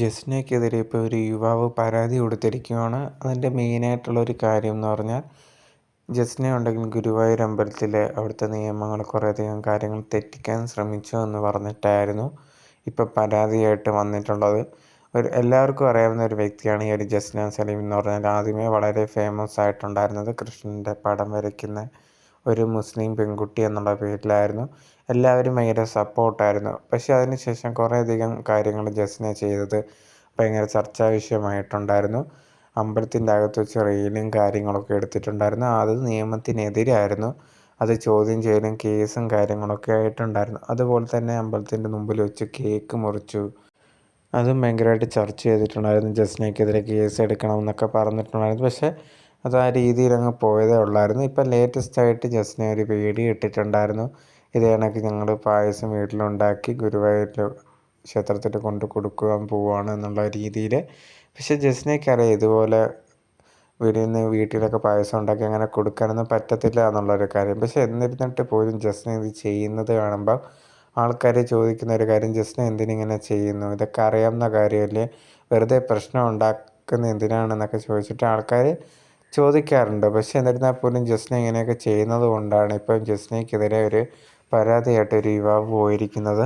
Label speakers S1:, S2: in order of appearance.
S1: ജസ്നയ്ക്കെതിരെ ഇപ്പോൾ ഒരു യുവാവ് പരാതി കൊടുത്തിരിക്കുകയാണ്. അതിൻ്റെ മെയിനായിട്ടുള്ളൊരു കാര്യം എന്ന് പറഞ്ഞാൽ ജസ്ന ഉണ്ടെങ്കിൽ ഗുരുവായൂർ അമ്പലത്തിലെ അവിടുത്തെ നിയമങ്ങൾ കുറേയധികം കാര്യങ്ങൾ തെറ്റിക്കാൻ ശ്രമിച്ചു എന്ന് പറഞ്ഞിട്ടായിരുന്നു ഇപ്പോൾ പരാതിയായിട്ട് വന്നിട്ടുള്ളത്. എല്ലാവർക്കും അറിയാവുന്ന ഒരു വ്യക്തിയാണ് ഈ ഒരു ജസ്ന സലീം എന്ന് പറഞ്ഞാൽ. ആദ്യമേ വളരെ ഫേമസ് ആയിട്ടുണ്ടായിരുന്നത് കൃഷ്ണൻ്റെ പടം വരയ്ക്കുന്ന ഒരു മുസ്ലിം പെൺകുട്ടി എന്നുള്ള പേരിലായിരുന്നു. എല്ലാവരും ഭയങ്കര സപ്പോർട്ടായിരുന്നു. പക്ഷേ അതിനുശേഷം കുറേയധികം കാര്യങ്ങൾ ജസ്ന ചെയ്തത് ഭയങ്കര ചർച്ചാ വിഷയമായിട്ടുണ്ടായിരുന്നു. അമ്പലത്തിൻ്റെ അകത്ത് വെച്ച് റീലും കാര്യങ്ങളൊക്കെ എടുത്തിട്ടുണ്ടായിരുന്നു. അത് നിയമത്തിനെതിരായിരുന്നു. അത് ചോദ്യം ചെയ്യലും കേസും കാര്യങ്ങളൊക്കെ ആയിട്ടുണ്ടായിരുന്നു. അതുപോലെ തന്നെ അമ്പലത്തിൻ്റെ മുമ്പിൽ വെച്ച് കേക്ക് മുറിച്ചു. അതും ഭയങ്കരമായിട്ട് ചർച്ച ചെയ്തിട്ടുണ്ടായിരുന്നു. ജസ്നയ്ക്കെതിരെ കേസ് എടുക്കണമെന്നൊക്കെ പറഞ്ഞിട്ടുണ്ടായിരുന്നു. പക്ഷേ അത് ആ രീതിയിൽ അങ്ങ് പോയതേ ഉള്ളായിരുന്നു. ഇപ്പം ലേറ്റസ്റ്റായിട്ട് ജസ്ന ഒരു വീഡിയോ ഇട്ടിട്ടുണ്ടായിരുന്നു. ഇതേ കണക്ക് ഞങ്ങൾ പായസം വീട്ടിലുണ്ടാക്കി ഗുരുവായൂർ ക്ഷേത്രത്തിൽ കൊണ്ട് കൊടുക്കുവാൻ പോവുകയാണ് എന്നുള്ള രീതിയിൽ. പക്ഷേ ജസ്നയ്ക്കറിയാം ഇതുപോലെ വീട്ടിലൊക്കെ പായസം ഉണ്ടാക്കി അങ്ങനെ കൊടുക്കാനൊന്നും പറ്റത്തില്ല എന്നുള്ളൊരു കാര്യം. പക്ഷേ എന്നിരുന്നിട്ട് പോലും ജസ്ന ഇത് ചെയ്യുന്നത് കാണുമ്പോൾ ആൾക്കാർ ചോദിക്കുന്ന ഒരു കാര്യം, ജസ്ന എന്തിനിങ്ങനെ ചെയ്യുന്നു, ഇതൊക്കെ അറിയാവുന്ന കാര്യമല്ലേ, വെറുതെ പ്രശ്നം ഉണ്ടാക്കുന്ന എന്തിനാണെന്നൊക്കെ ചോദിച്ചിട്ട് ആൾക്കാർ ചോദിക്കാറുണ്ട്. പക്ഷേ എന്നിരുന്നാൽ പോലും ജസ്ന ഇങ്ങനെയൊക്കെ ചെയ്യുന്നത് കൊണ്ടാണ് ഇപ്പം ജസ്നയ്ക്കെതിരെ ഒരു പരാതിയായിട്ട് ഒരു യുവാവ് പോയിരിക്കുന്നത്.